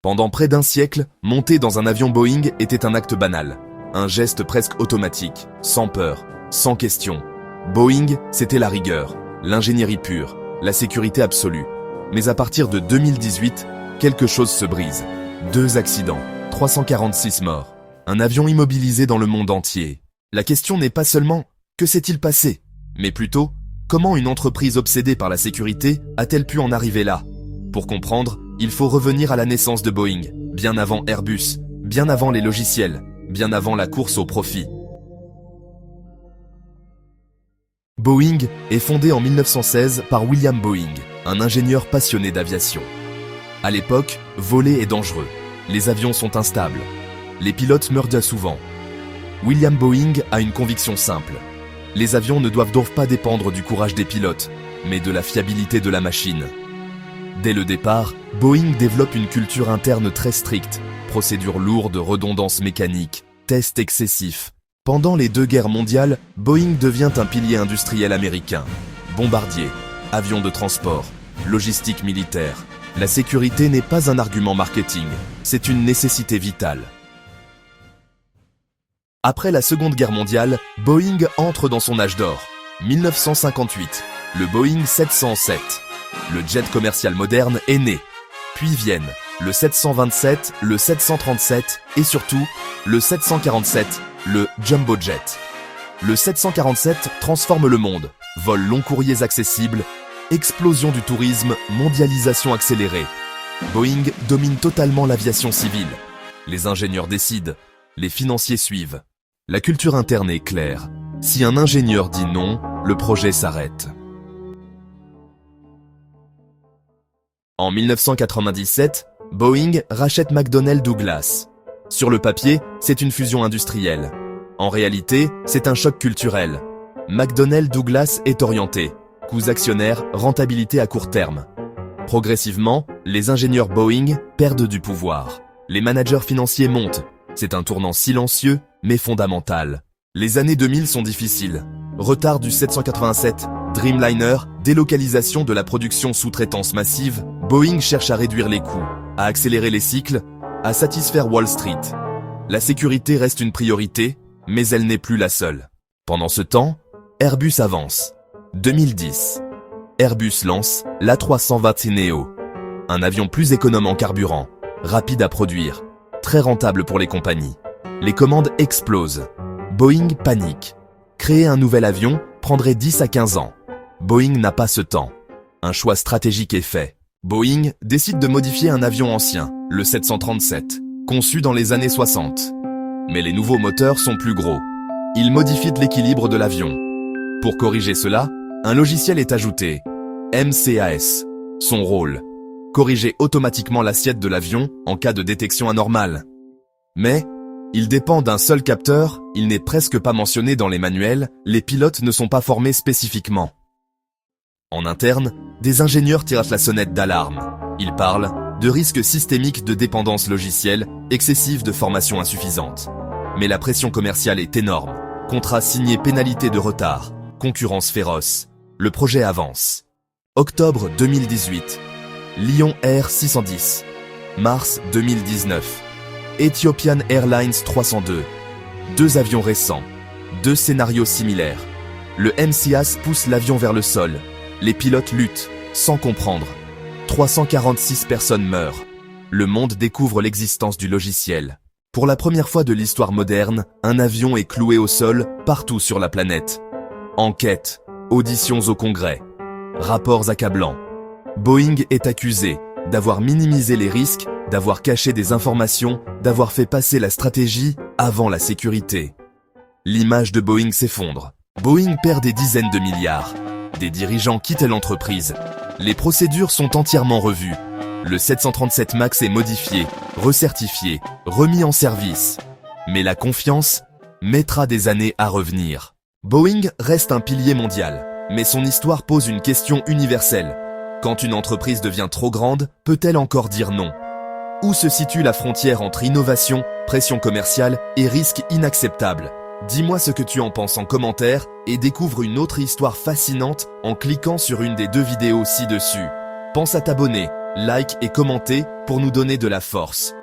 Pendant près d'un siècle, monter dans un avion Boeing était un acte banal. Un geste presque automatique, sans peur, sans question. Boeing, c'était la rigueur, l'ingénierie pure, la sécurité absolue. Mais à partir de 2018, quelque chose se brise. 2 accidents, 346 morts, un avion immobilisé dans le monde entier. La question n'est pas seulement « que s'est-il passé ?», mais plutôt « comment une entreprise obsédée par la sécurité a-t-elle pu en arriver là ?» Pour comprendre, il faut revenir à la naissance de Boeing, bien avant Airbus, bien avant les logiciels, bien avant la course au profit. Boeing est fondé en 1916 par William Boeing, un ingénieur passionné d'aviation. À l'époque, voler est dangereux. Les avions sont instables. Les pilotes meurent souvent. William Boeing a une conviction simple. Les avions ne doivent donc pas dépendre du courage des pilotes, mais de la fiabilité de la machine. Dès le départ, Boeing développe une culture interne très stricte, procédures lourdes, redondances mécaniques, tests excessifs. Pendant les 2 guerres mondiales, Boeing devient un pilier industriel américain. Bombardiers, avions de transport, logistique militaire. La sécurité n'est pas un argument marketing, c'est une nécessité vitale. Après la Seconde Guerre mondiale, Boeing entre dans son âge d'or. 1958, le Boeing 707. Le jet commercial moderne est né. Puis viennent le 727, le 737 et surtout le 747, le Jumbo Jet. Le 747 transforme le monde. Vols long courriers accessibles, explosion du tourisme, mondialisation accélérée. Boeing domine totalement l'aviation civile. Les ingénieurs décident, les financiers suivent. La culture interne est claire. Si un ingénieur dit non, le projet s'arrête. En 1997, Boeing rachète McDonnell Douglas. Sur le papier, c'est une fusion industrielle. En réalité, c'est un choc culturel. McDonnell Douglas est orienté. Coûts actionnaires, rentabilité à court terme. Progressivement, les ingénieurs Boeing perdent du pouvoir. Les managers financiers montent. C'est un tournant silencieux, mais fondamental. Les années 2000 sont difficiles. Retard du 787, Dreamliner, délocalisation de la production sous-traitance massive, Boeing cherche à réduire les coûts, à accélérer les cycles, à satisfaire Wall Street. La sécurité reste une priorité, mais elle n'est plus la seule. Pendant ce temps, Airbus avance. 2010. Airbus lance l'A320 Neo. Un avion plus économe en carburant, rapide à produire, très rentable pour les compagnies. Les commandes explosent. Boeing panique. Créer un nouvel avion prendrait 10 à 15 ans. Boeing n'a pas ce temps. Un choix stratégique est fait. Boeing décide de modifier un avion ancien, le 737, conçu dans les années 60. Mais les nouveaux moteurs sont plus gros. Ils modifient l'équilibre de l'avion. Pour corriger cela, un logiciel est ajouté, MCAS. Son rôle, corriger automatiquement l'assiette de l'avion en cas de détection anormale. Mais, il dépend d'un seul capteur, il n'est presque pas mentionné dans les manuels, les pilotes ne sont pas formés spécifiquement. En interne, des ingénieurs tirent la sonnette d'alarme. Ils parlent de risques systémiques de dépendance logicielle, excessive de formation insuffisante. Mais la pression commerciale est énorme. Contrat signé, pénalité de retard, concurrence féroce. Le projet avance. Octobre 2018. Lion Air 610. Mars 2019. Ethiopian Airlines 302. 2 avions récents. 2 scénarios similaires. Le MCAS pousse l'avion vers le sol. Les pilotes luttent, sans comprendre. 346 personnes meurent. Le monde découvre l'existence du logiciel. Pour la première fois de l'histoire moderne, un avion est cloué au sol partout sur la planète. Enquête, auditions au Congrès, rapports accablants. Boeing est accusé d'avoir minimisé les risques, d'avoir caché des informations, d'avoir fait passer la stratégie avant la sécurité. L'image de Boeing s'effondre. Boeing perd des dizaines de milliards. Des dirigeants quittent l'entreprise. Les procédures sont entièrement revues. Le 737 MAX est modifié, recertifié, remis en service. Mais la confiance mettra des années à revenir. Boeing reste un pilier mondial, mais son histoire pose une question universelle. Quand une entreprise devient trop grande, peut-elle encore dire non ? Où se situe la frontière entre innovation, pression commerciale et risque inacceptable ? Dis-moi ce que tu en penses en commentaire et découvre une autre histoire fascinante en cliquant sur une des 2 vidéos ci-dessus. Pense à t'abonner, like et commentez pour nous donner de la force.